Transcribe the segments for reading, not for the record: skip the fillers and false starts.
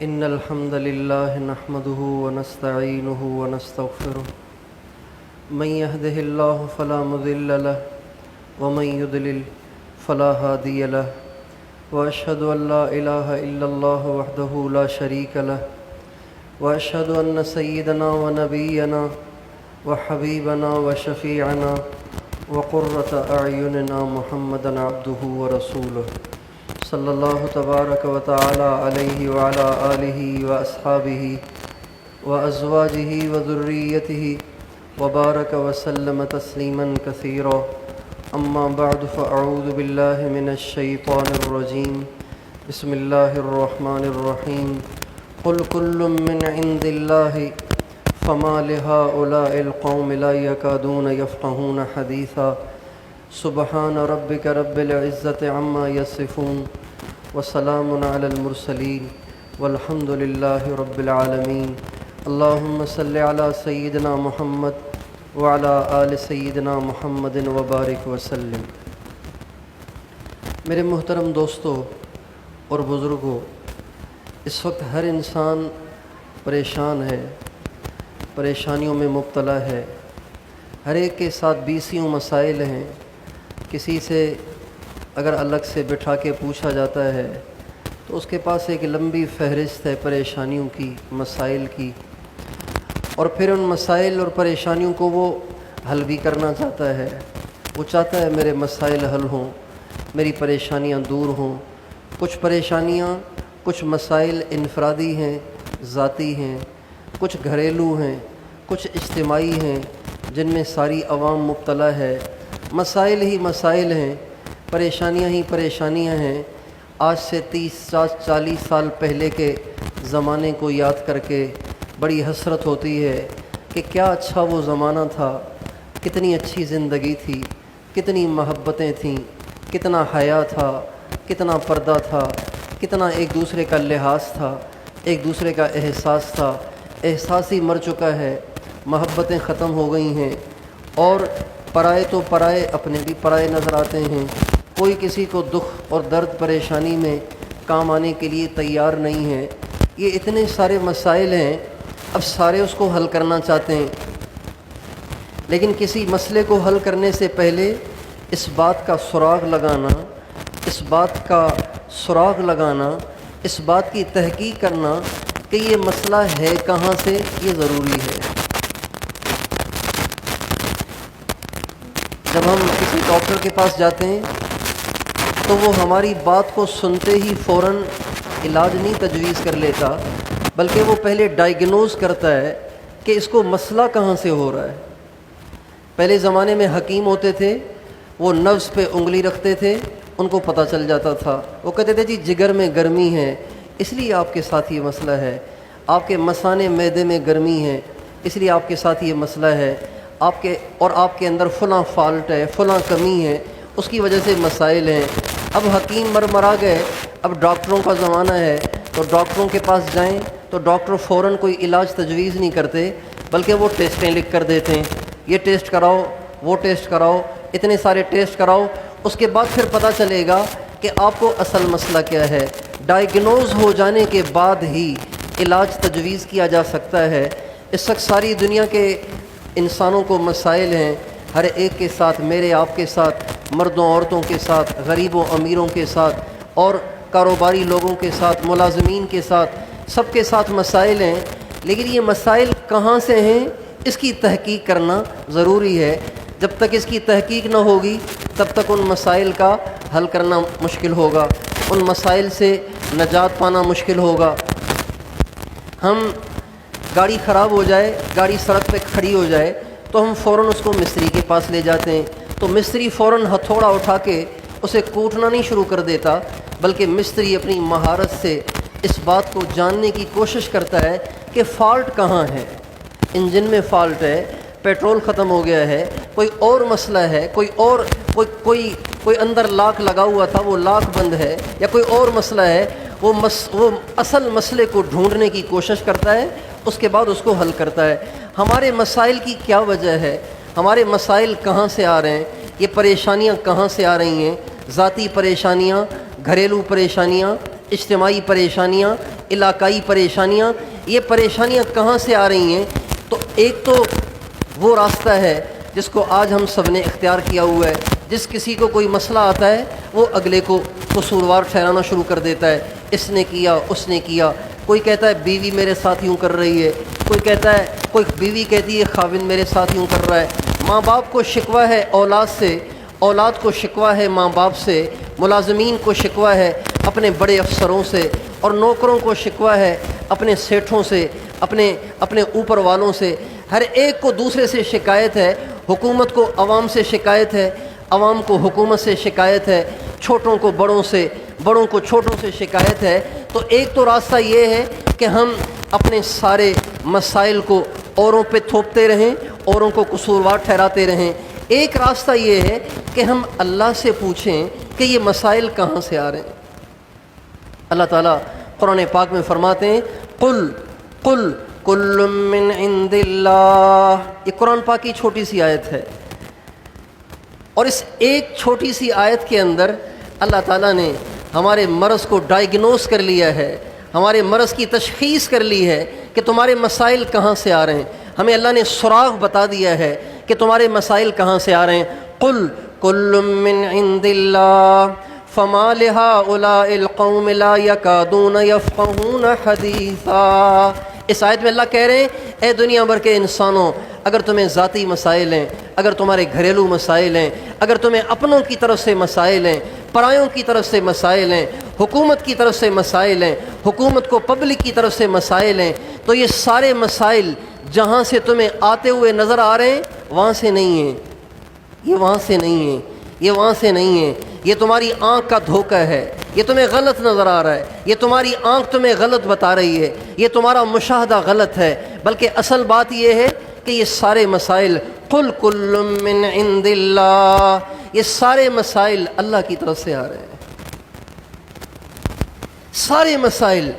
إن الحمد لله نحمده ونستعينه ونستغفره من يهده الله فلا مضل له ومن يضلل فلا هادي له وأشهد أن لا إله إلا الله وحده لا شريك له وأشهد أن سيدنا ونبينا وحبيبنا وشفيعنا وقرة أعيننا محمدا عبده ورسوله صلی اللہ تبارک و تعالی علیہ وعلی آلہ واصحابہ وازواجہ وذریتہ وبارک وسلم تسلیما کثیرا اما بعد فاعوذ باللہ من الشیطان الرجیم بسم اللہ الرحمن الرحیم قل کل من عند اللہ فما لہؤلاء القوم لا یکادون یفقہون حدیثا سبحان ربک رب العزة عما یصفون وسلام علی المرسلین والحمد للہ رب العالمین اللہم صلی علی سیدنا محمد وعلی آل سیدنا محمد وبارک وسلم۔ میرے محترم دوستو اور بزرگوں، اس وقت ہر انسان پریشان ہے، پریشانیوں میں مبتلا ہے، ہر ایک کے ساتھ بیسیوں مسائل ہیں۔ کسی سے اگر الگ سے بٹھا کے پوچھا جاتا ہے تو اس کے پاس ایک لمبی فہرست ہے پریشانیوں کی، مسائل کی، اور پھر ان مسائل اور پریشانیوں کو وہ حل بھی کرنا چاہتا ہے۔ وہ چاہتا ہے میرے مسائل حل ہوں، میری پریشانیاں دور ہوں۔ کچھ پریشانیاں، کچھ مسائل انفرادی ہیں، ذاتی ہیں، کچھ گھریلو ہیں، کچھ اجتماعی ہیں جن میں ساری عوام مبتلا ہے۔ مسائل ہی مسائل ہیں، پریشانیاں ہی پریشانیاں ہیں۔ آج سے 30-40 سال پہلے کے زمانے کو یاد کر کے بڑی حسرت ہوتی ہے کہ کیا اچھا وہ زمانہ تھا، کتنی اچھی زندگی تھی، کتنی محبتیں تھیں، کتنا حیا تھا، کتنا پردہ تھا، کتنا ایک دوسرے کا لحاظ تھا، ایک دوسرے کا احساس تھا۔ احساس ہی مر چکا ہے، محبتیں ختم ہو گئی ہیں، اور پرائے تو پرائے، اپنے بھی پرائے نظر آتے ہیں۔ کوئی کسی کو دکھ اور درد پریشانی میں کام آنے کے لیے تیار نہیں ہے۔ یہ اتنے سارے مسائل ہیں، اب سارے اس کو حل کرنا چاہتے ہیں، لیکن کسی مسئلے کو حل کرنے سے پہلے اس بات کا سراغ لگانا، اس بات کی تحقیق کرنا کہ یہ مسئلہ ہے کہاں سے، یہ ضروری ہے۔ جب ہم کسی ڈاکٹر کے پاس جاتے ہیں تو وہ ہماری بات کو سنتے ہی فوراً علاج نہیں تجویز کر لیتا، بلکہ وہ پہلے ڈائیگنوز کرتا ہے کہ اس کو مسئلہ کہاں سے ہو رہا ہے۔ پہلے زمانے میں حکیم ہوتے تھے، وہ نبض پہ انگلی رکھتے تھے، ان کو پتہ چل جاتا تھا۔ وہ کہتے تھے جی جگر میں گرمی ہے، اس لیے آپ کے ساتھ یہ مسئلہ ہے، آپ کے مثانے معدے میں گرمی ہے، اس لیے آپ کے ساتھ یہ مسئلہ ہے، آپ کے اندر فلاں فالٹ ہے، فلاں کمی ہے، اس کی وجہ سے مسائل ہیں۔ اب حکیم مرا گئے، اب ڈاکٹروں کا زمانہ ہے، تو ڈاکٹروں کے پاس جائیں تو ڈاکٹر فوراً کوئی علاج تجویز نہیں کرتے، بلکہ وہ ٹیسٹیں لکھ کر دیتے ہیں، یہ ٹیسٹ کراؤ، وہ ٹیسٹ کراؤ، اتنے سارے ٹیسٹ کراؤ۔ اس کے بعد پھر پتہ چلے گا کہ آپ کو اصل مسئلہ کیا ہے۔ ڈائیگنوز ہو جانے کے بعد ہی علاج تجویز کیا جا سکتا ہے۔ اس وقت ساری دنیا کے انسانوں کو مسائل ہیں، ہر ایک کے ساتھ، میرے آپ کے ساتھ، مردوں عورتوں کے ساتھ، غریبوں امیروں کے ساتھ، اور کاروباری لوگوں کے ساتھ، ملازمین کے ساتھ، سب کے ساتھ مسائل ہیں۔ لیکن یہ مسائل کہاں سے ہیں، اس کی تحقیق کرنا ضروری ہے۔ جب تک اس کی تحقیق نہ ہوگی تب تک ان مسائل کا حل کرنا مشکل ہوگا، ان مسائل سے نجات پانا مشکل ہوگا۔ ہم گاڑی خراب ہو جائے، گاڑی سڑک پہ کھڑی ہو جائے تو ہم فوراً اس کو مستری کے پاس لے جاتے ہیں، تو مستری فوراً ہتھوڑا اٹھا کے اسے کوٹنا نہیں شروع کر دیتا، بلکہ مستری اپنی مہارت سے اس بات کو جاننے کی کوشش کرتا ہے کہ فالٹ کہاں ہے۔ انجن میں فالٹ ہے، پیٹرول ختم ہو گیا ہے، کوئی اور مسئلہ ہے، کوئی اندر لاک لگا ہوا تھا وہ لاک بند ہے، یا کوئی اور مسئلہ ہے، وہ اصل مسئلے کو ڈھونڈنے کی کوشش کرتا ہے، اس کے بعد اس کو حل کرتا ہے۔ ہمارے مسائل کی کیا وجہ ہے، ہمارے مسائل کہاں سے آ رہے ہیں، یہ پریشانیاں کہاں سے آ رہی ہیں، ذاتی پریشانیاں، گھریلو پریشانیاں، اجتماعی پریشانیاں، علاقائی پریشانیاں، یہ پریشانیاں کہاں سے آ رہی ہیں؟ تو ایک تو وہ راستہ ہے جس کو آج ہم سب نے اختیار کیا ہوا ہے، جس کسی کو کوئی مسئلہ آتا ہے وہ اگلے کو قصوروار ٹھہرانا شروع کر دیتا ہے، اس نے کیا، اس نے کیا۔ کوئی کہتا ہے بیوی میرے ساتھ یوں کر رہی ہے، کوئی کہتا ہے، کوئی بیوی کہتی ہے خاوند میرے ساتھ یوں کر رہا ہے۔ ماں باپ کو شکوہ ہے اولاد سے، اولاد کو شکوہ ہے ماں باپ سے، ملازمین کو شکوہ ہے اپنے بڑے افسروں سے، اور نوکروں کو شکوہ ہے اپنے سیٹھوں سے، اپنے اوپر والوں سے۔ ہر ایک کو دوسرے سے شکایت ہے، حکومت کو عوام سے شکایت ہے، عوام کو حکومت سے شکایت ہے، چھوٹوں کو بڑوں سے، بڑوں کو چھوٹوں سے شکایت ہے۔ تو ایک تو راستہ یہ ہے کہ ہم اپنے سارے مسائل کو اوروں پہ تھوپتے رہیں، اوروں کو قصوروار ٹھہراتے رہیں۔ ایک راستہ یہ ہے کہ ہم اللہ سے پوچھیں کہ یہ مسائل کہاں سے آ رہے ہیں۔ اللہ تعالیٰ قرآن پاک میں فرماتے ہیں قل قل کل من عند اللہ۔ یہ قرآن پاک کی چھوٹی سی آیت ہے، اور اس ایک چھوٹی سی آیت کے اندر اللہ تعالیٰ نے ہمارے مرض کو ڈائیگنوز کر لیا ہے، ہمارے مرض کی تشخیص کر لی ہے کہ تمہارے مسائل کہاں سے آ رہے ہیں۔ ہمیں اللہ نے سراغ بتا دیا ہے کہ تمہارے مسائل کہاں سے آ رہے ہیں۔ قل کل من عند اللہ فما لہؤلاء القوم لا یکادون یفقہون حدیثا۔ اس آیت میں اللہ کہہ رہے ہیں اے دنیا بھر کے انسانوں، اگر تمہیں ذاتی مسائل ہیں، اگر تمہارے گھریلو مسائل ہیں، اگر تمہیں اپنوں کی طرف سے مسائل ہیں، پرایوں کی طرف سے مسائل ہیں، حکومت کی طرف سے مسائل ہیں، حکومت کو پبلک کی طرف سے مسائل ہیں، تو یہ سارے مسائل جہاں سے تمہیں آتے ہوئے نظر آ رہے ہیں وہاں سے نہیں ہیں، یہ وہاں سے نہیں ہیں، یہ وہاں سے نہیں ہیں، یہ تمہاری آنکھ کا دھوکہ ہے، یہ تمہیں غلط نظر آ رہا ہے، یہ تمہاری آنکھ تمہیں غلط بتا رہی ہے، یہ تمہارا مشاہدہ غلط ہے، بلکہ اصل بات یہ ہے کہ یہ سارے مسائل قل کل من عند اللہ، یہ سارے مسائل اللہ کی طرف سے آ رہے ہیں، سارے مسائل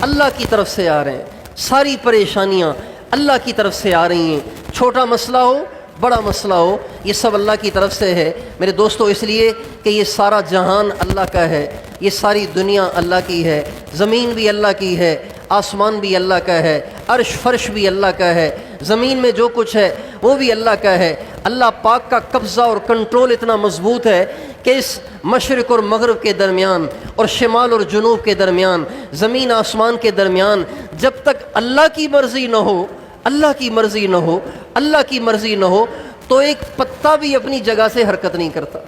اللہ کی طرف سے آ رہے ہیں، ساری پریشانیاں اللہ کی طرف سے آ رہی ہیں، چھوٹا مسئلہ ہو بڑا مسئلہ ہو، یہ سب اللہ کی طرف سے ہے میرے دوستو، اس لیے کہ یہ سارا جہان اللہ کا ہے، یہ ساری دنیا اللہ کی ہے، زمین بھی اللہ کی ہے، آسمان بھی اللہ کا ہے، عرش فرش بھی اللہ کا ہے، زمین میں جو کچھ ہے وہ بھی اللہ کا ہے۔ اللہ پاک کا قبضہ اور کنٹرول اتنا مضبوط ہے کہ اس مشرق اور مغرب کے درمیان اور شمال اور جنوب کے درمیان، زمین آسمان کے درمیان، جب تک اللہ کی مرضی نہ ہو، اللہ کی مرضی نہ ہو، اللہ کی مرضی نہ ہو، تو ایک پتا بھی اپنی جگہ سے حرکت نہیں کرتا۔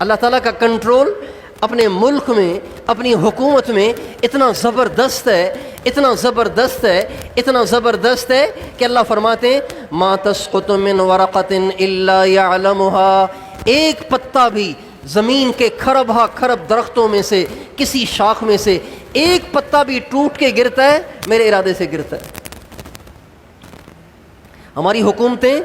اللہ تعالیٰ کا کنٹرول اپنے ملک میں، اپنی حکومت میں اتنا زبردست ہے، اتنا زبردست ہے، اتنا زبردست ہے کہ اللہ فرماتے ہیں ما تسقط من ورقۃ الا يعلمها، ایک پتا بھی زمین کے کھرب ہا کھرب درختوں میں سے، کسی شاخ میں سے ایک پتا بھی ٹوٹ کے گرتا ہے میرے ارادے سے گرتا ہے۔ ہماری حکومتیں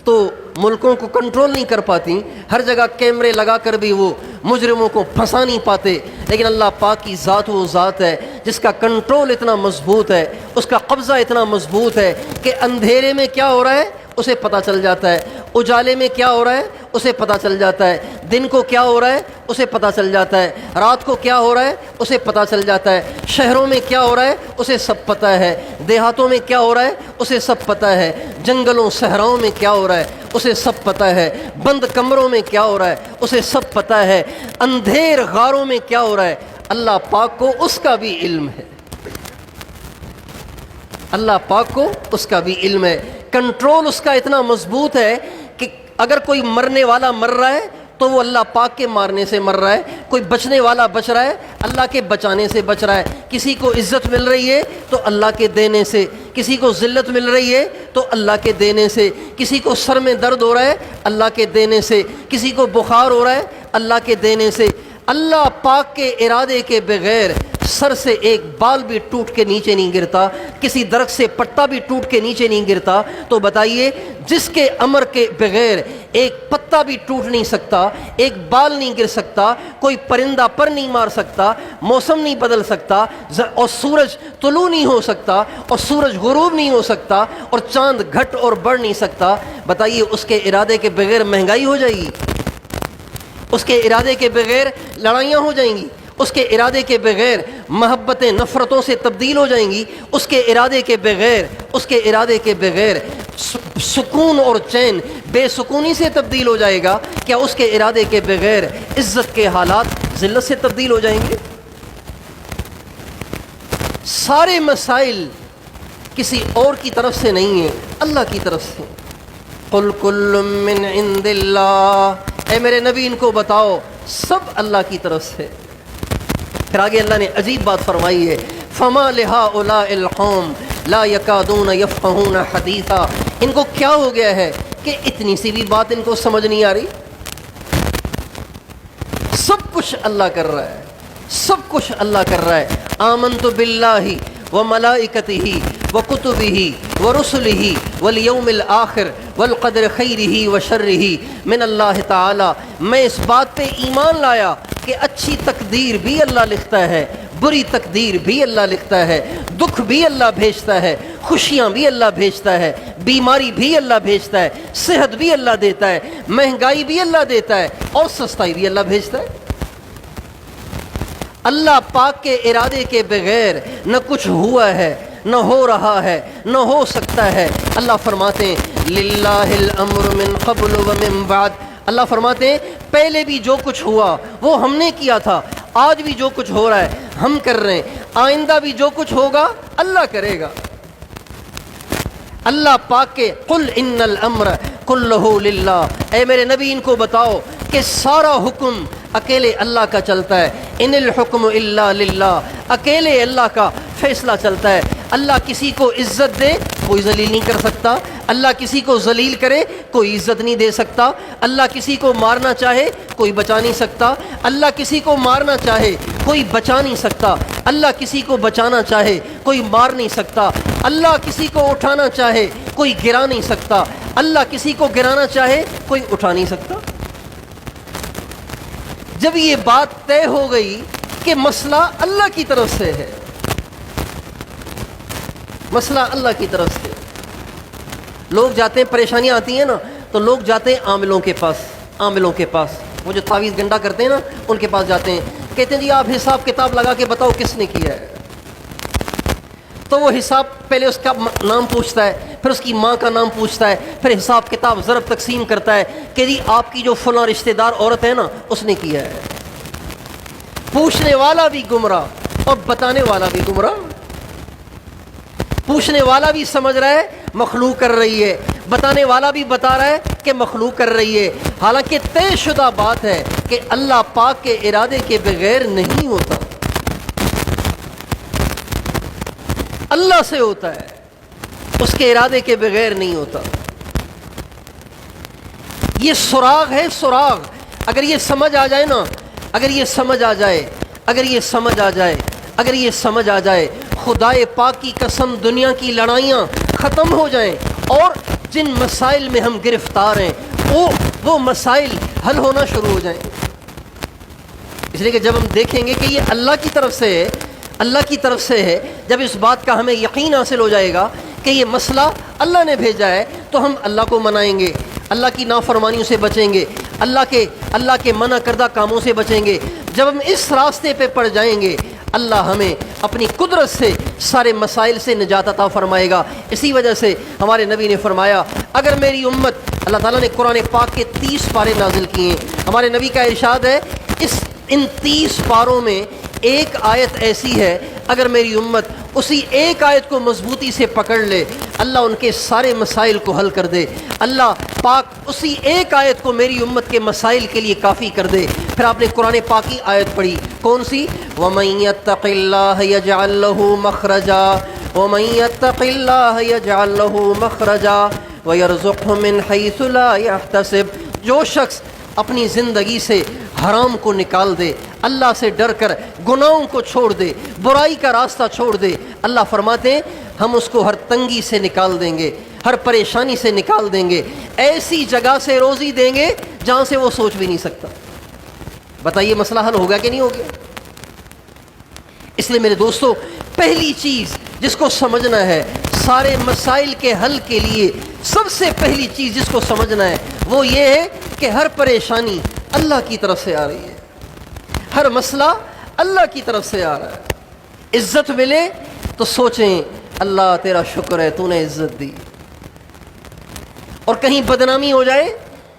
تو ملکوں کو کنٹرول نہیں کر پاتی، ہر جگہ کیمرے لگا کر بھی وہ مجرموں کو پھنسا نہیں پاتے، لیکن اللہ پاک کی ذات وہ ذات ہے جس کا کنٹرول اتنا مضبوط ہے، اس کا قبضہ اتنا مضبوط ہے کہ اندھیرے میں کیا ہو رہا ہے اسے پتہ چل جاتا ہے، اجالے میں کیا ہو رہا ہے اسے پتہ چل جاتا ہے، دن کو کیا ہو رہا ہے اسے پتہ چل جاتا ہے، رات کو کیا ہو رہا ہے اسے پتہ چل جاتا ہے، شہروں میں کیا ہو رہا ہے اسے سب پتہ ہے، دیہاتوں میں کیا ہو رہا ہے اسے سب پتہ ہے، جنگلوں صحراؤں میں کیا ہو رہا ہے اسے سب پتہ ہے، بند کمروں میں کیا ہو رہا ہے اسے سب پتہ ہے، اندھیر غاروں میں کیا ہو رہا ہے اللہ پاک کو اس کا بھی علم ہے، اللہ پاک کو اس کا بھی علم ہے۔ کنٹرول اس کا اتنا مضبوط ہے کہ اگر کوئی مرنے والا مر رہا ہے تو وہ اللہ پاک کے مارنے سے مر رہا ہے، کوئی بچنے والا بچ رہا ہے اللہ کے بچانے سے بچ رہا ہے، کسی کو عزت مل رہی ہے تو اللہ کے دینے سے، کسی کو ذلت مل رہی ہے تو اللہ کے دینے سے، کسی کو سر میں درد ہو رہا ہے اللہ کے دینے سے، کسی کو بخار ہو رہا ہے اللہ کے دینے سے۔ اللہ پاک کے ارادے کے بغیر سر سے ایک بال بھی ٹوٹ کے نیچے نہیں گرتا، کسی درخت سے پتا بھی ٹوٹ کے نیچے نہیں گرتا، تو بتائیے جس کے امر کے بغیر ایک پتا بھی ٹوٹ نہیں سکتا، ایک بال نہیں گر سکتا، کوئی پرندہ پر نہیں مار سکتا، موسم نہیں بدل سکتا، اور سورج طلوع نہیں ہو سکتا، اور سورج غروب نہیں ہو سکتا، اور چاند گھٹ اور بڑھ نہیں سکتا، بتائیے اس کے ارادے کے بغیر مہنگائی ہو جائے گی، اس کے ارادے کے بغیر لڑائیاں ہو جائیں گی، اس کے ارادے کے بغیر محبتیں نفرتوں سے تبدیل ہو جائیں گی، اس کے ارادے کے بغیر سکون اور چین بے سکونی سے تبدیل ہو جائے گا، کیا اس کے ارادے کے بغیر عزت کے حالات ذلت سے تبدیل ہو جائیں گے؟ سارے مسائل کسی اور کی طرف سے نہیں ہیں، اللہ کی طرف سے۔ قل کل من عند اللہ، اے میرے نبی ان کو بتاؤ سب اللہ کی طرف سے۔ پھر آگے اللہ نے عجیب بات فرمائی ہے، فما لہؤلاء القوم لا یکادون یفقہون حدیثا، ان کو کیا ہو گیا ہے کہ اتنی سی بھی بات ان کو سمجھ نہیں آ رہی؟ سب کچھ اللہ کر رہا ہے، سب کچھ اللہ کر رہا ہے۔ آمنت باللہ وملائکتہ وکتبہ ورسلہ والیوم الآخر والقدر خیرہ وشرہ من اللہ تعالی، میں اس بات پہ ایمان لایا کہ اچھی تقدیر بھی اللہ لکھتا ہے، بری تقدیر بھی اللہ لکھتا ہے، دکھ بھی اللہ بھیجتا ہے، خوشیاں بھی اللہ بھیجتا ہے، بیماری بھی اللہ بھیجتا ہے، صحت بھی اللہ دیتا ہے، مہنگائی بھی اللہ دیتا ہے، اور سستائی بھی اللہ بھیجتا ہے۔ اللہ پاک کے ارادے کے بغیر نہ کچھ ہوا ہے، نہ ہو رہا ہے، نہ ہو سکتا ہے۔ اللہ فرماتے ہیں للہ الامر من قبل ومن بعد، اللہ فرماتے ہیں پہلے بھی جو کچھ ہوا وہ ہم نے کیا تھا، آج بھی جو کچھ ہو رہا ہے ہم کر رہے ہیں، آئندہ بھی جو کچھ ہوگا اللہ کرے گا۔ اللہ پاک کے قل ان الامر کلہ للہ، اے میرے نبی ان کو بتاؤ کہ سارا حکم اکیلے اللہ کا چلتا ہے۔ ان الحکم الا للہ، اکیلے اللہ کا فیصلہ چلتا ہے۔ اللہ کسی کو عزت دے کوئی ذلیل نہیں کر سکتا، اللہ کسی کو ذلیل کرے کوئی عزت نہیں دے سکتا، اللہ کسی کو مارنا چاہے کوئی بچا نہیں سکتا، اللہ کسی کو مارنا چاہے کوئی بچا نہیں سکتا، اللہ کسی کو بچانا چاہے کوئی مار نہیں سکتا، اللہ کسی کو اٹھانا چاہے کوئی گرا نہیں سکتا، اللہ کسی کو گرانا چاہے کوئی اٹھا نہیں سکتا۔ جب یہ بات طے ہو گئی کہ مسئلہ اللہ کی طرف سے ہے، مسئلہ اللہ کی طرف سے، لوگ جاتے ہیں، پریشانیاں آتی ہیں نا تو لوگ جاتے ہیں عاملوں کے پاس، وہ جو تعویذ گنڈا کرتے ہیں نا ان کے پاس جاتے ہیں، کہتے ہیں جی آپ حساب کتاب لگا کے بتاؤ کس نے کیا ہے۔ تو وہ حساب پہلے اس کا نام پوچھتا ہے، پھر اس کی ماں کا نام پوچھتا ہے، پھر حساب کتاب ضرب تقسیم کرتا ہے کہ جی آپ کی جو فلاں رشتہ دار عورت ہے نا اس نے کیا ہے۔ پوچھنے والا بھی گمراہ اور بتانے والا بھی گمراہ۔ پوچھنے والا بھی سمجھ رہا ہے مخلوق کر رہی ہے، بتانے والا بھی بتا رہا ہے کہ مخلوق کر رہی ہے، حالانکہ طے شدہ بات ہے کہ اللہ پاک کے ارادے کے بغیر نہیں ہوتا، اللہ سے ہوتا ہے، اس کے ارادے کے بغیر نہیں ہوتا۔ یہ سراغ ہے، سراغ، اگر یہ سمجھ آ جائے نا، اگر یہ سمجھ آ جائے خدائے پاک کی قسم دنیا کی لڑائیاں ختم ہو جائیں، اور جن مسائل میں ہم گرفتار ہیں وہ مسائل حل ہونا شروع ہو جائیں۔ اس لیے کہ جب ہم دیکھیں گے کہ یہ اللہ کی طرف سے ہے، جب اس بات کا ہمیں یقین حاصل ہو جائے گا کہ یہ مسئلہ اللہ نے بھیجا ہے، تو ہم اللہ کو منائیں گے، اللہ کی نافرمانیوں سے بچیں گے، اللہ کے منع کردہ کاموں سے بچیں گے۔ جب ہم اس راستے پہ پڑ جائیں گے اللہ ہمیں اپنی قدرت سے سارے مسائل سے نجات عطا فرمائے گا۔ اسی وجہ سے ہمارے نبی نے فرمایا اگر میری امت، اللہ تعالیٰ نے قرآن پاک کے 30 پارے نازل کیے ہیں، ہمارے نبی کا ارشاد ہے ان 30 پاروں میں ایک آیت ایسی ہے اگر میری امت اسی ایک آیت کو مضبوطی سے پکڑ لے اللہ ان کے سارے مسائل کو حل کر دے۔ اللہ پاک اسی ایک آیت کو میری امت کے مسائل کے لیے کافی کر دے۔ پھر آپ نے قرآن پاک کی آیت پڑھی، کون سی؟ وَمَن يَتَّقِ اللَّهَ يَجْعَل لَّهُ مَخْرَجًا وَمَن يَتَّقِ اللَّهَ يَجْعَل لَّهُ مَخْرَجًا وَيَرْزُقْهُ مِنْ حَيْثُ لَا يَحْتَسِبُ، جو شخص اپنی زندگی سے حرام کو نکال دے، اللہ سے ڈر کر گناہوں کو چھوڑ دے، برائی کا راستہ چھوڑ دے، اللہ فرماتے ہیں ہم اس کو ہر تنگی سے نکال دیں گے، ہر پریشانی سے نکال دیں گے، ایسی جگہ سے روزی دیں گے جہاں سے وہ سوچ بھی نہیں سکتا۔ بتائیے مسئلہ حل ہو گیا کہ نہیں ہو گیا؟ اس لیے میرے دوستو، پہلی چیز جس کو سمجھنا ہے سارے مسائل کے حل کے لیے، سب سے پہلی چیز جس کو سمجھنا ہے وہ یہ ہے کہ ہر پریشانی اللہ کی طرف سے آ رہی ہے، ہر مسئلہ اللہ کی طرف سے آ رہا ہے۔ عزت ملے تو سوچیں اللہ تیرا شکر ہے تو نے عزت دی، اور کہیں بدنامی ہو جائے،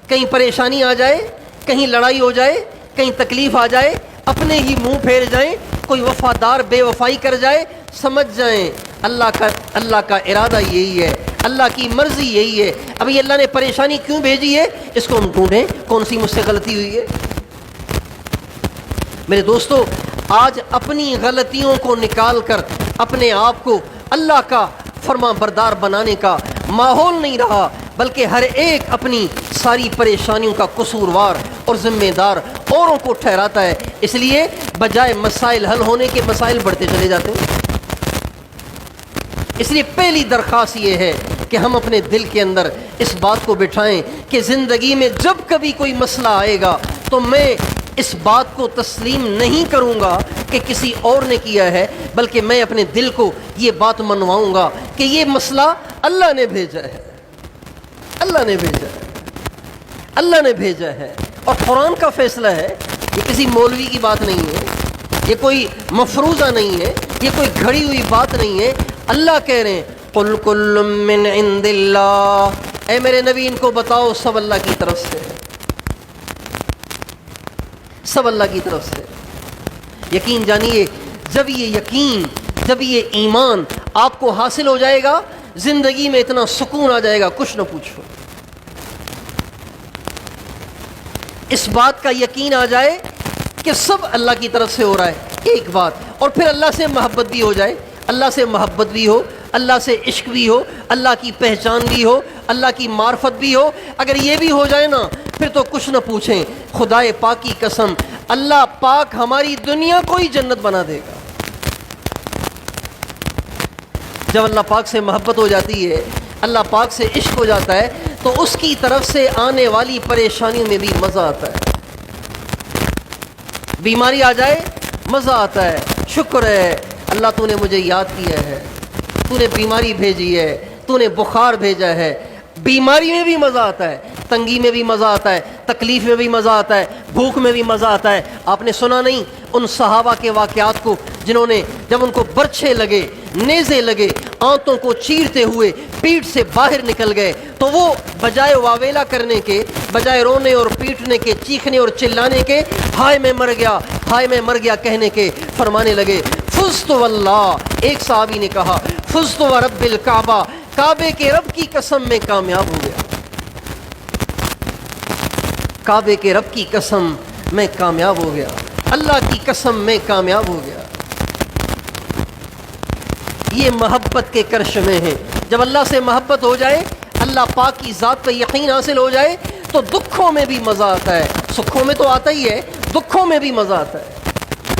کہیں پریشانی آ جائے، کہیں لڑائی ہو جائے، کہیں تکلیف آ جائے، اپنے ہی منہ پھیر جائیں، کوئی وفادار بے وفائی کر جائے، سمجھ جائیں اللہ کا ارادہ یہی ہے، اللہ کی مرضی یہی ہے۔ ابھی اللہ نے پریشانی کیوں بھیجی ہے، اس کو ہم ڈھونڈیں کون سی مجھ سے غلطی ہوئی ہے۔ میرے دوستو، آج اپنی غلطیوں کو نکال کر اپنے آپ کو اللہ کا فرما بردار بنانے کا ماحول نہیں رہا، بلکہ ہر ایک اپنی ساری پریشانیوں کا قصوروار اور ذمہ دار اوروں کو ٹھہراتا ہے، اس لیے بجائے مسائل حل ہونے کے مسائل بڑھتے چلے جاتے ہیں۔ اس لیے پہلی درخواست یہ ہے کہ ہم اپنے دل کے اندر اس بات کو بٹھائیں کہ زندگی میں جب کبھی کوئی مسئلہ آئے گا تو میں اس بات کو تسلیم نہیں کروں گا کہ کسی اور نے کیا ہے، بلکہ میں اپنے دل کو یہ بات منواؤں گا کہ یہ مسئلہ اللہ نے بھیجا ہے، اللہ نے بھیجا ہے، اللہ نے بھیجا ہے، اور قرآن کا فیصلہ ہے، یہ کسی مولوی کی بات نہیں ہے، یہ کوئی مفروضہ نہیں ہے، یہ کوئی گھڑی ہوئی بات نہیں ہے۔ اللہ کہہ رہے ہیں قل کل من عند اللہ، اے میرے نبی ان کو بتاؤ سب اللہ کی طرف سے ہے، سب اللہ کی طرف سے۔ یقین جانیے، جب یہ یقین، جب یہ ایمان آپ کو حاصل ہو جائے گا، زندگی میں اتنا سکون آ جائے گا کچھ نہ پوچھو۔ اس بات کا یقین آ جائے کہ سب اللہ کی طرف سے ہو رہا ہے، ایک بات، اور پھر اللہ سے محبت بھی ہو جائے، اللہ سے محبت بھی ہو، اللہ سے عشق بھی ہو، اللہ کی پہچان بھی ہو، اللہ کی معرفت بھی ہو، اگر یہ بھی ہو جائے نا، پھر تو کچھ نہ پوچھیں، خدائے پاک کی قسم، اللہ پاک ہماری دنیا کو ہی جنت بنا دے گا۔ جب اللہ پاک سے محبت ہو جاتی ہے، اللہ پاک سے عشق ہو جاتا ہے، تو اس کی طرف سے آنے والی پریشانیوں میں بھی مزہ آتا ہے۔ بیماری آ جائے مزہ آتا ہے، شکر ہے اللہ تو نے مجھے یاد کیا ہے، تو نے بیماری بھیجی ہے، تو نے بخار بھیجا ہے۔ بیماری میں بھی مزہ آتا ہے، تنگی میں بھی مزہ آتا ہے، تکلیف میں بھی مزہ آتا ہے، بھوک میں بھی مزہ آتا ہے۔ آپ نے سنا نہیں ان صحابہ کے واقعات کو جنہوں نے جب ان کو برچھے لگے، نیزے لگے، آنتوں کو چیرتے ہوئے پیٹ سے باہر نکل گئے، تو وہ بجائے واویلا کرنے کے، بجائے رونے اور پیٹنے کے، چیخنے اور چلانے کے، ہائے میں مر گیا، ہائے میں مر گیا کہنے کے، فرمانے لگے فزت واللہ، ایک صحابی نے کہا فزت ورب الکعبہ، کعبے کے رب کی قسم میں کامیاب ہو گیا، کعبے کے رب کی قسم میں کامیاب ہو گیا، اللہ کی قسم میں کامیاب ہو گیا۔ یہ محبت کے کرشمے ہیں۔ جب اللہ سے محبت ہو جائے، اللہ پاک کی ذات پہ یقین حاصل ہو جائے، تو دکھوں میں بھی مزہ آتا ہے، سکھوں میں تو آتا ہی ہے، دکھوں میں بھی مزہ آتا ہے۔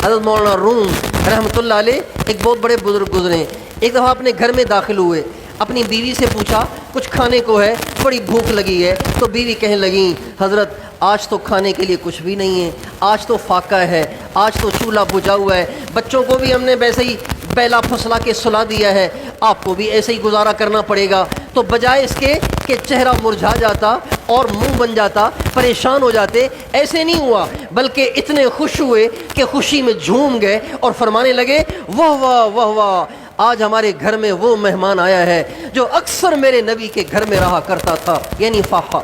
حضرت مولانا روم رحمۃ اللہ علیہ ایک بہت بڑے بزرگ گزرے، ایک دفعہ اپنے گھر میں داخل ہوئے، اپنی بیوی سے پوچھا کچھ کھانے کو ہے، بڑی بھوک لگی ہے، تو بیوی کہنے لگیں حضرت آج تو کھانے کے لیے کچھ بھی نہیں ہے، آج تو فاقہ ہے، آج تو چولہا بجھا ہوا ہے، بچوں کو بھی ہم نے ویسے ہی بیلا پھسلا کے سلا دیا ہے، آپ کو بھی ایسے ہی گزارا کرنا پڑے گا۔ تو بجائے اس کے کہ چہرہ مرجھا جاتا اور منہ بن جاتا، پریشان ہو جاتے، ایسے نہیں ہوا، بلکہ اتنے خوش ہوئے کہ خوشی میں جھوم گئے اور فرمانے لگے واہ واہ واہ واہ، آج ہمارے گھر میں وہ مہمان آیا ہے جو اکثر میرے نبی کے گھر میں رہا کرتا تھا، یعنی فاقہ۔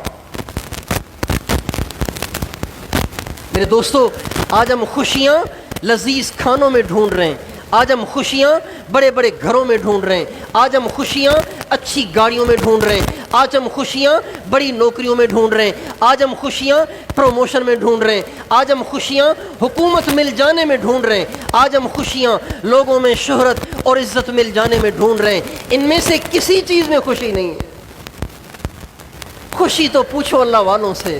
میرے دوستو، آج ہم خوشیاں لذیذ کھانوں میں ڈھونڈ رہے ہیں، آج ہم خوشیاں بڑے بڑے گھروں میں ڈھونڈ رہے ہیں، آج ہم خوشیاں اچھی گاڑیوں میں ڈھونڈ رہے ہیں، آج ہم خوشیاں بڑی نوکریوں میں ڈھونڈ رہے ہیں، آج ہم خوشیاں پروموشن میں ڈھونڈ رہے ہیں، آج ہم خوشیاں حکومت مل جانے میں ڈھونڈ رہے ہیں، آج ہم خوشیاں لوگوں میں شہرت اور عزت مل جانے میں ڈھونڈ رہے ہیں۔ ان میں سے کسی چیز میں خوشی نہیں ہے۔ خوشی تو پوچھو اللہ والوں سے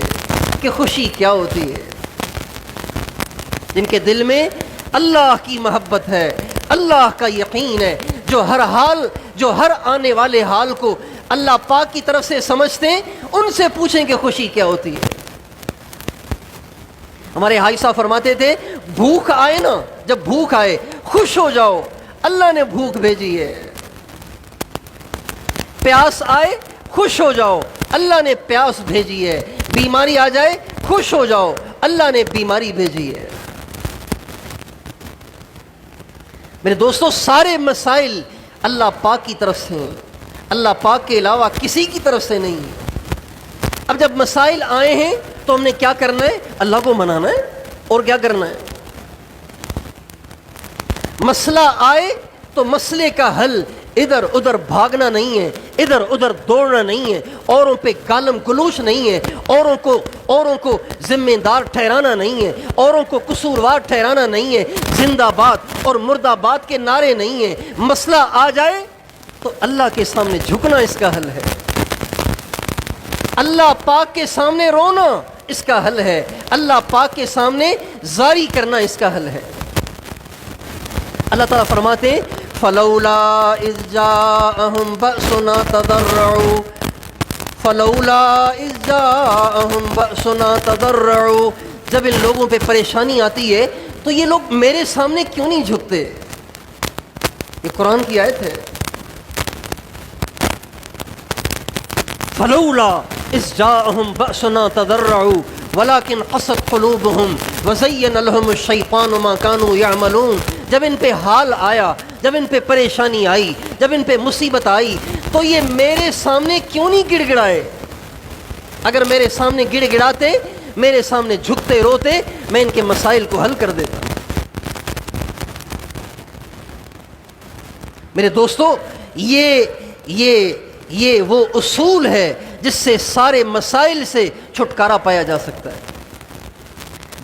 کہ خوشی کیا ہوتی ہے، جن کے دل میں اللہ کی محبت ہے، اللہ کا یقین ہے، جو ہر حال، جو ہر آنے والے حال کو اللہ پاک کی طرف سے سمجھتے ہیں، ان سے پوچھیں کہ خوشی کیا ہوتی ہے۔ ہمارے حاج صاحب فرماتے تھے بھوک آئے نا، جب بھوک آئے خوش ہو جاؤ، اللہ نے بھوک بھیجی ہے۔ پیاس آئے خوش ہو جاؤ، اللہ نے پیاس بھیجی ہے۔ بیماری آ جائے خوش ہو جاؤ، اللہ نے بیماری بھیجی ہے۔ میرے دوستوں سارے مسائل اللہ پاک کی طرف سے ہیں، اللہ پاک کے علاوہ کسی کی طرف سے نہیں۔ اب جب مسائل آئے ہیں تو ہم نے کیا کرنا ہے؟ اللہ کو منانا ہے، اور کیا کرنا ہے؟ مسئلہ آئے تو مسئلے کا حل ادھر ادھر بھاگنا نہیں ہے، ادھر ادھر دوڑنا نہیں ہے، اوروں پہ گالم گلوچ نہیں ہے، اوروں کو ذمہ دار ٹھہرانا نہیں ہے، اوروں کو قصوروار ٹھہرانا نہیں ہے، زندہ باد اور مردہ باد کے نعرے نہیں ہیں۔ مسئلہ آ جائے تو اللہ کے سامنے جھکنا اس کا حل ہے، اللہ پاک کے سامنے رونا اس کا حل ہے، اللہ پاک کے سامنے زاری کرنا اس کا حل ہے۔ اللہ تعالیٰ فرماتے ہیں فَلَوْلَا إِذْ جَاءَهُمْ بَأْسُنَا تَضَرَّعُوا فَلَوْلَا إِذْ جَاءَهُمْ بَأْسُنَا تَضَرَّعُوا، جب ان لوگوں پہ پریشانی آتی ہے تو یہ لوگ میرے سامنے کیوں نہیں جھکتے؟ یہ قرآن کی آیت ہے۔ فَلَوْلَا إِذْ جَاءَهُمْ بَأْسُنَا تَضَرَّعُوا وَلَكِنْ قَسَتْ قُلُوبُهُمْ وَزَيَّنَ لَهُمُ الشَّيْطَانُ مَا كَانُوا يَعْمَلُونَ، جب ان پہ حال آیا، جب ان پہ پریشانی آئی، جب ان پہ مصیبت آئی تو یہ میرے سامنے کیوں نہیں گڑ گڑائے؟ اگر میرے سامنے گڑ گڑاتے، میرے سامنے جھکتے روتے، میں ان کے مسائل کو حل کر دیتا۔ میرے دوستو یہ وہ اصول ہے جس سے سارے مسائل سے چھٹکارا پایا جا سکتا ہے۔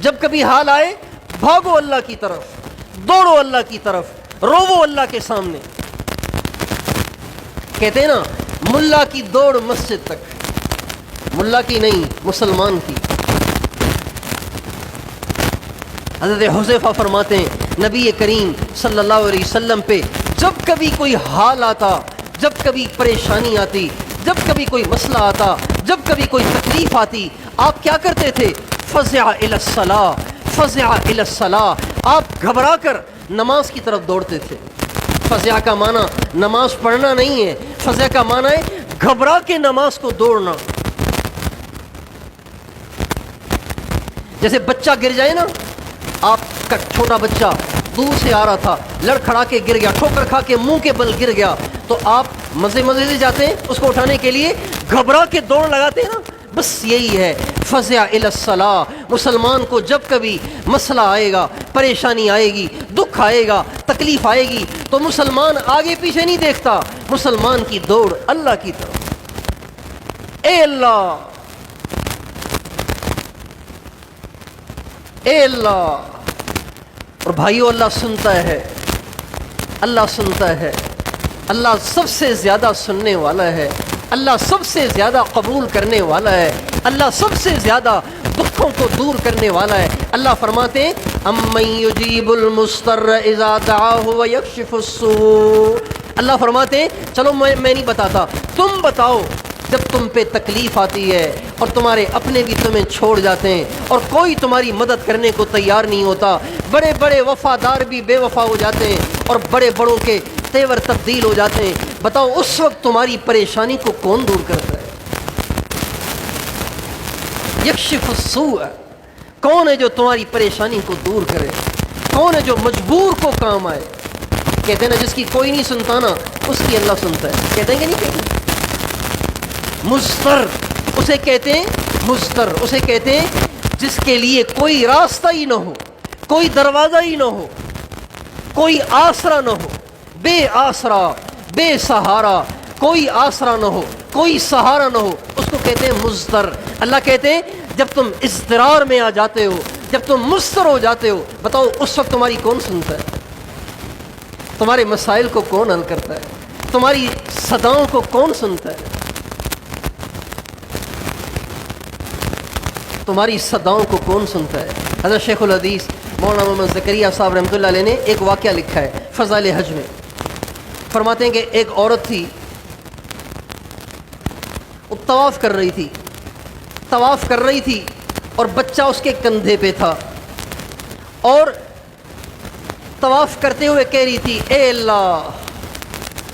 جب کبھی حال آئے بھاگو اللہ کی طرف، دوڑو اللہ کی طرف، روو اللہ کے سامنے۔ کہتے ہیں نا ملا کی دوڑ مسجد تک، ملا کی نہیں مسلمان کی۔ حضرت حذیفہ فرماتے ہیں نبی کریم صلی اللہ علیہ وسلم پہ جب کبھی کوئی حال آتا، جب کبھی پریشانی آتی، جب کبھی کوئی مسئلہ آتا، جب کبھی کوئی تکلیف آتی، آپ کیا کرتے تھے؟ فزع الی الصلاۃ، فزع الی الصلاۃ، آپ گھبرا کر نماز کی طرف دوڑتے تھے۔ فزع کا معنی نماز پڑھنا نہیں ہے، فزع کا معنی ہے گھبرا کے نماز کو دوڑنا۔ جیسے بچہ گر جائے نا، آپ کا چھوٹا بچہ دور سے آ رہا تھا، لڑکھڑا کے گر گیا، ٹھوکر کھا کے منہ کے بل گر گیا، تو آپ مزے سے جاتے ہیں اس کو اٹھانے کے لیے، گھبرا کے دوڑ لگاتے ہیں نا۔ بس یہی ہے فزع الی الصلاۃ۔ مسلمان کو جب کبھی مسئلہ آئے گا، پریشانی آئے گی، دکھ آئے گا، تکلیف آئے گی، تو مسلمان آگے پیچھے نہیں دیکھتا، مسلمان کی دوڑ اللہ کی طرف۔ اے اللہ، اے اللہ۔ اور بھائیو اللہ سنتا ہے، اللہ سنتا ہے، اللہ سب سے زیادہ سننے والا ہے، اللہ سب سے زیادہ قبول کرنے والا ہے، اللہ سب سے زیادہ دکھوں کو دور کرنے والا ہے۔ اللہ فرماتے ہیں امن یجیب المضطر اذا دعاہ ویکشف السوء۔ اللہ فرماتے ہیں چلو میں نہیں بتاتا، تم بتاؤ جب تم پہ تکلیف آتی ہے اور تمہارے اپنے بھی تمہیں چھوڑ جاتے ہیں اور کوئی تمہاری مدد کرنے کو تیار نہیں ہوتا، بڑے بڑے وفادار بھی بے وفا ہو جاتے ہیں اور بڑے بڑوں کے تیور تبدیل ہو جاتے ہیں، بتاؤ اس وقت تمہاری پریشانی کو کون دور کرتا ہے؟ یکشف السوء، کون ہے جو تمہاری پریشانی کو دور کرے؟ کون ہے جو مجبور کو کام آئے؟ کہتے ہیں نا جس کی کوئی نہیں سنتا نا اس کی اللہ سنتا ہے، کہتے ہیں کہ نہیں کہتے؟ مضطر اسے کہتے ہیں، مضطر اسے کہتے ہیں جس کے لیے کوئی راستہ ہی نہ ہو، کوئی دروازہ ہی نہ ہو، کوئی آسرا نہ ہو، بے آسرا، بے سہارا، کوئی آسرا نہ ہو، کوئی سہارا نہ ہو، اس کو کہتے ہیں مضطر۔ اللہ کہتے ہیں جب تم اضطرار میں آ جاتے ہو، جب تم مضطر ہو جاتے ہو، بتاؤ اس وقت تمہاری کون سنتا ہے؟ تمہارے مسائل کو کون حل کرتا ہے؟ تمہاری صداؤں کو کون سنتا ہے؟ تمہاری صداؤں کو کون سنتا ہے؟ حضرت شیخ الحدیث مولانا محمد زکریا صاحب رحمۃ اللہ علیہ نے ایک واقعہ لکھا ہے فضائل حج میں۔ فرماتے ہیں کہ ایک عورت تھی، وہ طواف کر رہی تھی اور بچہ اس کے کندھے پہ تھا، اور طواف کرتے ہوئے کہہ رہی تھی اے اللہ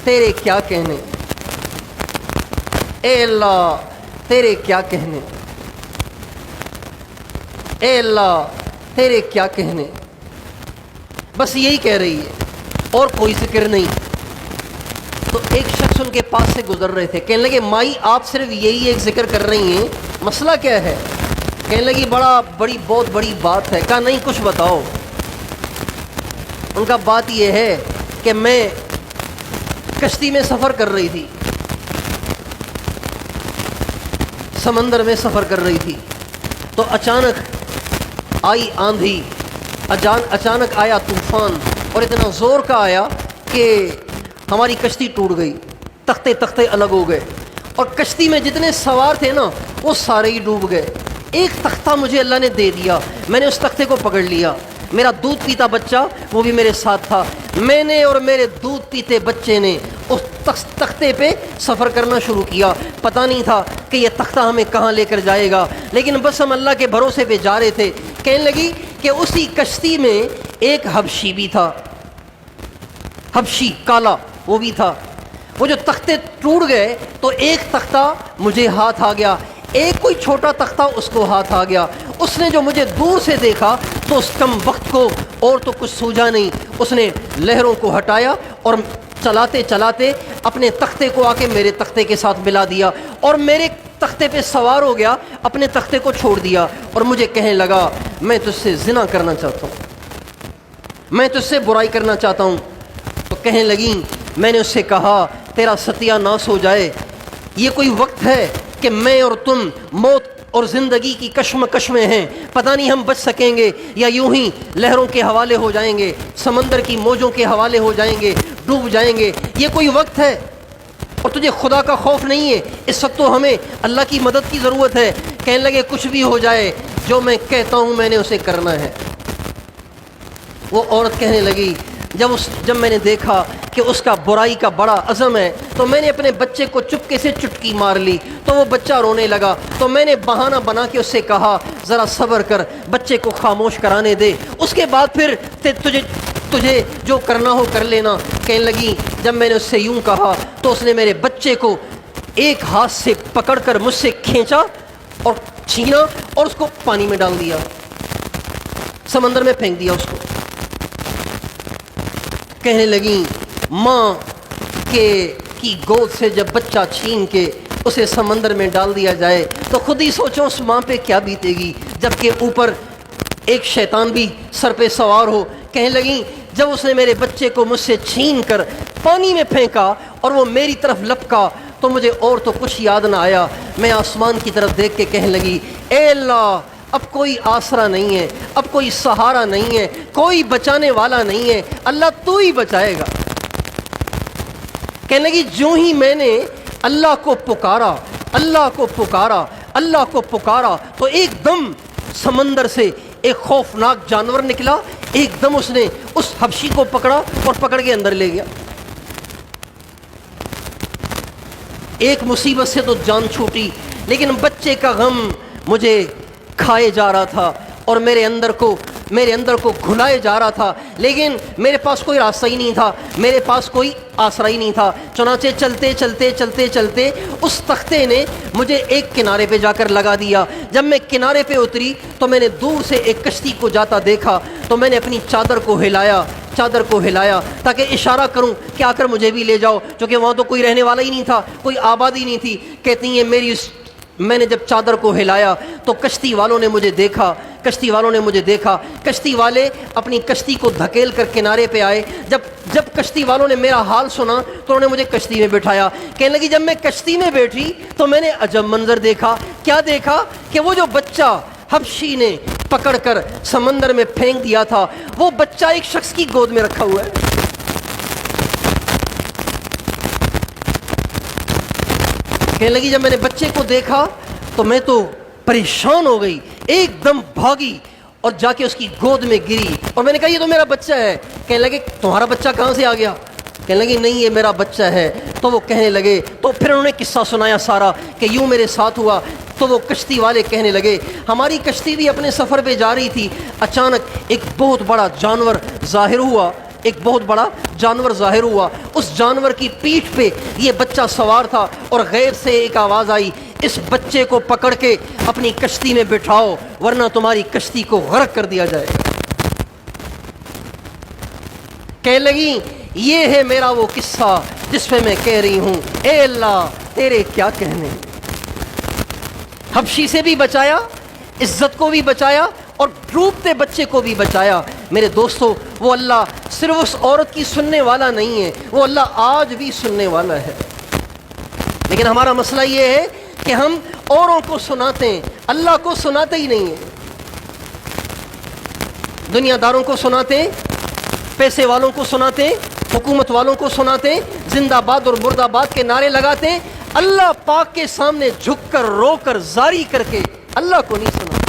تیرے کیا کہنے، اے اللہ تیرے کیا کہنے، اے اللہ تیرے کیا کہنے، بس یہی کہہ رہی ہے۔ اور کوئی ذکر نہیں۔ تو ایک شخص ان کے پاس سے گزر رہے تھے، کہنے لگے مائی آپ صرف یہی ایک ذکر کر رہی ہیں، مسئلہ کیا ہے؟ کہنے لگی بہت بڑی بات ہے۔ کہا نہیں کچھ بتاؤ۔ ان کا بات یہ ہے کہ میں کشتی میں سفر کر رہی تھی، سمندر میں سفر کر رہی تھی، تو اچانک آئی آندھی، اچانک آیا طوفان، اور اتنا زور کا آیا کہ ہماری کشتی ٹوٹ گئی، تختے الگ ہو گئے، اور کشتی میں جتنے سوار تھے نا وہ سارے ہی ڈوب گئے۔ ایک تختہ مجھے اللہ نے دے دیا، میں نے اس تختے کو پکڑ لیا، میرا دودھ پیتا بچہ وہ بھی میرے ساتھ تھا، میں نے اور میرے دودھ پیتے بچے نے اس تختے پہ سفر کرنا شروع کیا۔ پتہ نہیں تھا کہ یہ تختہ ہمیں کہاں لے کر جائے گا، لیکن بس ہم اللہ کے بھروسے پہ جا رہے تھے۔ کہنے لگی کہ اسی کشتی میں ایک حبشی بھی تھا، حبشی کالا وہ بھی تھا۔ وہ جو تختے ٹوٹ گئے تو ایک تختہ مجھے ہاتھ آ گیا، ایک کوئی چھوٹا تختہ اس کو ہاتھ آ گیا۔ اس نے جو مجھے دور سے دیکھا تو اس کم وقت کو اور تو کچھ سوجا نہیں، اس نے لہروں کو ہٹایا اور چلاتے چلاتے اپنے تختے کو آ کے میرے تختے کے ساتھ ملا دیا، اور میرے تختے پہ سوار ہو گیا، اپنے تختے کو چھوڑ دیا، اور مجھے کہنے لگا میں تجھ سے زنا کرنا چاہتا ہوں، میں تجھ سے برائی کرنا چاہتا ہوں۔ تو کہنے لگیں میں نے اس سے کہا تیرا ستیہ ناس ہو جائے، یہ کوئی وقت ہے کہ میں اور تم موت اور زندگی کی کشمکش میں ہیں، پتہ نہیں ہم بچ سکیں گے یا یوں ہی لہروں کے حوالے ہو جائیں گے، سمندر کی موجوں کے حوالے ہو جائیں گے، ڈوب جائیں گے، یہ کوئی وقت ہے اور تجھے خدا کا خوف نہیں ہے؟ اس وقت تو ہمیں اللہ کی مدد کی ضرورت ہے۔ کہنے لگے کچھ بھی ہو جائے، جو میں کہتا ہوں میں نے اسے کرنا ہے۔ وہ عورت کہنے لگی جب میں نے دیکھا کہ اس کا برائی کا بڑا عزم ہے تو میں نے اپنے بچے کو چپکے سے چٹکی مار لی، تو وہ بچہ رونے لگا، تو میں نے بہانہ بنا کے اس سے کہا ذرا صبر کر، بچے کو خاموش کرانے دے، اس کے بعد پھر تجھے جو کرنا ہو کر لینا۔ کہنے لگی جب میں نے اس سے یوں کہا تو اس نے میرے بچے کو ایک ہاتھ سے پکڑ کر مجھ سے کھینچا اور چھینا اور اس کو پانی میں ڈال دیا، سمندر میں پھینک دیا اس کو۔ کہنے لگیں ماں کی گود سے جب بچہ چھین کے اسے سمندر میں ڈال دیا جائے تو خود ہی سوچو اس ماں پہ کیا بیتے گی، جبکہ اوپر ایک شیطان بھی سر پہ سوار ہو۔ کہنے لگیں جب اس نے میرے بچے کو مجھ سے چھین کر پانی میں پھینکا اور وہ میری طرف لپکا تو مجھے اور تو کچھ یاد نہ آیا، میں آسمان کی طرف دیکھ کے کہنے لگی اے اللہ اب کوئی آسرا نہیں ہے، اب کوئی سہارا نہیں ہے، کوئی بچانے والا نہیں ہے، اللہ تو ہی بچائے گا۔ کہنے لگی جو ہی میں نے اللہ کو پکارا، اللہ کو پکارا، اللہ کو پکارا تو ایک دم سمندر سے ایک خوفناک جانور نکلا، ایک دم اس نے اس حبشی کو پکڑا اور پکڑ کے اندر لے گیا۔ ایک مصیبت سے تو جان چھوٹی، لیکن بچے کا غم مجھے کھائے جا رہا تھا اور میرے اندر کو گھلائے جا رہا تھا، لیکن میرے پاس کوئی راستہ ہی نہیں تھا، میرے پاس کوئی آسرا ہی نہیں تھا۔ چنانچہ چلتے چلتے چلتے چلتے اس تختے نے مجھے ایک کنارے پہ جا کر لگا دیا۔ جب میں کنارے پہ اتری تو میں نے دور سے ایک کشتی کو جاتا دیکھا، تو میں نے اپنی چادر کو ہلایا تاکہ اشارہ کروں کہ آ کر مجھے بھی لے جاؤ، کیونکہ وہاں تو کوئی رہنے والا ہی نہیں تھا، کوئی آبادی نہیں تھی۔ کہتی ہیں میں نے جب چادر کو ہلایا تو کشتی والوں نے مجھے دیکھا، کشتی والے اپنی کشتی کو دھکیل کر کنارے پہ آئے۔ جب کشتی والوں نے میرا حال سنا تو انہوں نے مجھے کشتی میں بٹھایا۔ کہنے لگی جب میں کشتی میں بیٹھی تو میں نے عجب منظر دیکھا۔ کیا دیکھا؟ کہ وہ جو بچہ حبشی نے پکڑ کر سمندر میں پھینک دیا تھا، وہ بچہ ایک شخص کی گود میں رکھا ہوا ہے۔ کہنے لگی جب میں نے بچے کو دیکھا تو میں تو پریشان ہو گئی، ایک دم بھاگی اور جا کے اس کی گود میں گری اور میں نے کہا یہ تو میرا بچہ ہے۔ کہنے لگے تمہارا بچہ کہاں سے آ گیا؟ کہنے لگی نہیں یہ میرا بچہ ہے۔ تو وہ کہنے لگے، تو پھر انہوں نے قصہ سنایا سارا کہ یوں میرے ساتھ ہوا۔ تو وہ کشتی والے کہنے لگے ہماری کشتی بھی اپنے سفر پہ جا رہی تھی، اچانک ایک بہت بڑا جانور ظاہر ہوا، اس جانور کی پیٹھ پہ یہ بچہ سوار تھا اور غیب سے ایک آواز آئی اس بچے کو پکڑ کے اپنی کشتی میں بٹھاؤ ورنہ تمہاری کشتی کو غرق کر دیا جائے۔ کہنے لگی یہ ہے میرا وہ قصہ جس پہ میں کہہ رہی ہوں اے اللہ تیرے کیا کہنے. حبشی سے بھی بچایا, عزت کو بھی بچایا, اور ڈوبتے بچے کو بھی بچایا. میرے دوستو, وہ اللہ صرف اس عورت کی سننے والا نہیں ہے, وہ اللہ آج بھی سننے والا ہے. لیکن ہمارا مسئلہ یہ ہے کہ ہم اوروں کو سناتے ہیں, اللہ کو سناتے ہی نہیں ہیں. دنیا داروں کو سناتے ہیں, پیسے والوں کو سناتے ہیں, حکومت والوں کو سناتے ہیں, زندہ باد اور مردہ باد کے نعرے لگاتے ہیں. اللہ پاک کے سامنے جھک کر, رو کر, زاری کر کے اللہ کو نہیں سناتے.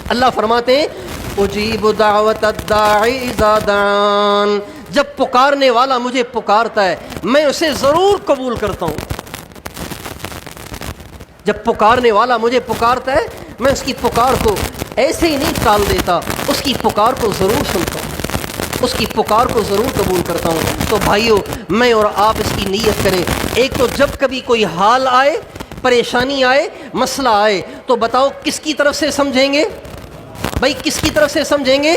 اللہ فرماتے ہیں اجیب دعوت الداعی اذا دعان, جب پکارنے والا مجھے پکارتا ہے میں اسے ضرور قبول کرتا ہوں. جب پکارنے والا مجھے پکارتا ہے میں اس کی پکار کو ایسے ہی نہیں ٹال دیتا, اس کی پکار کو ضرور سنتا ہوں, اس کی پکار کو ضرور قبول کرتا ہوں. تو بھائیو, میں اور آپ اس کی نیت کریں. ایک تو جب کبھی کوئی حال آئے, پریشانی آئے, مسئلہ آئے, تو بتاؤ کس کی طرف سے سمجھیں گے؟ بھائی کس کی طرف سے سمجھیں گے؟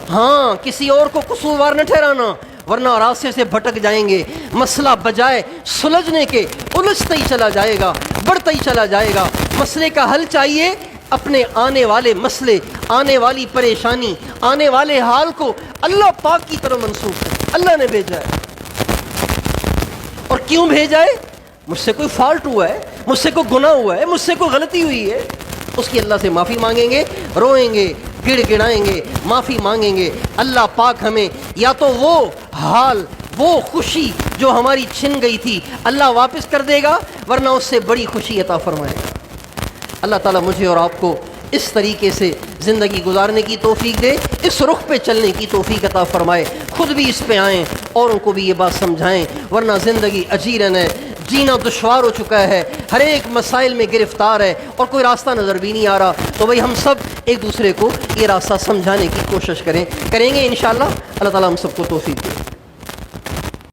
ہاں, کسی اور کو قصوروار نہ ٹھہرانا, ورنہ راستے سے بھٹک جائیں گے. مسئلہ بجائے سلجھنے کے الجھتا ہی چلا جائے گا, بڑھتا ہی چلا جائے گا. مسئلے کا حل چاہیے, اپنے آنے والے مسئلے, آنے والی پریشانی, آنے والے حال کو اللہ پاک کی طرف منسوخ ہے. اللہ نے بھیجا ہے. اور کیوں بھیجا ہے؟ مجھ سے کوئی فالٹ ہوا ہے, مجھ سے کوئی گناہ ہوا ہے, مجھ سے کوئی غلطی ہوئی ہے, اس کی اللہ سے معافی مانگیں گے, روئیں گے, گڑ گڑائیں گے, معافی مانگیں گے. اللہ پاک ہمیں یا تو وہ حال, وہ خوشی جو ہماری چھن گئی تھی اللہ واپس کر دے گا, ورنہ اس سے بڑی خوشی عطا فرمائے گا. اللہ تعالیٰ مجھے اور آپ کو اس طریقے سے زندگی گزارنے کی توفیق دے, اس رخ پہ چلنے کی توفیق عطا فرمائے. خود بھی اس پہ آئیں, اوروں کو بھی یہ بات سمجھائیں, ورنہ زندگی اجیرن ہے, جینا دشوار ہو چکا ہے, ہر ایک مسائل میں گرفتار ہے, اور کوئی راستہ نظر بھی نہیں آ رہا. تو بھائی ہم سب ایک دوسرے کو یہ راستہ سمجھانے کی کوشش کریں گے انشاءاللہ. اللہ تعالیٰ ہم سب کو توفیق دے.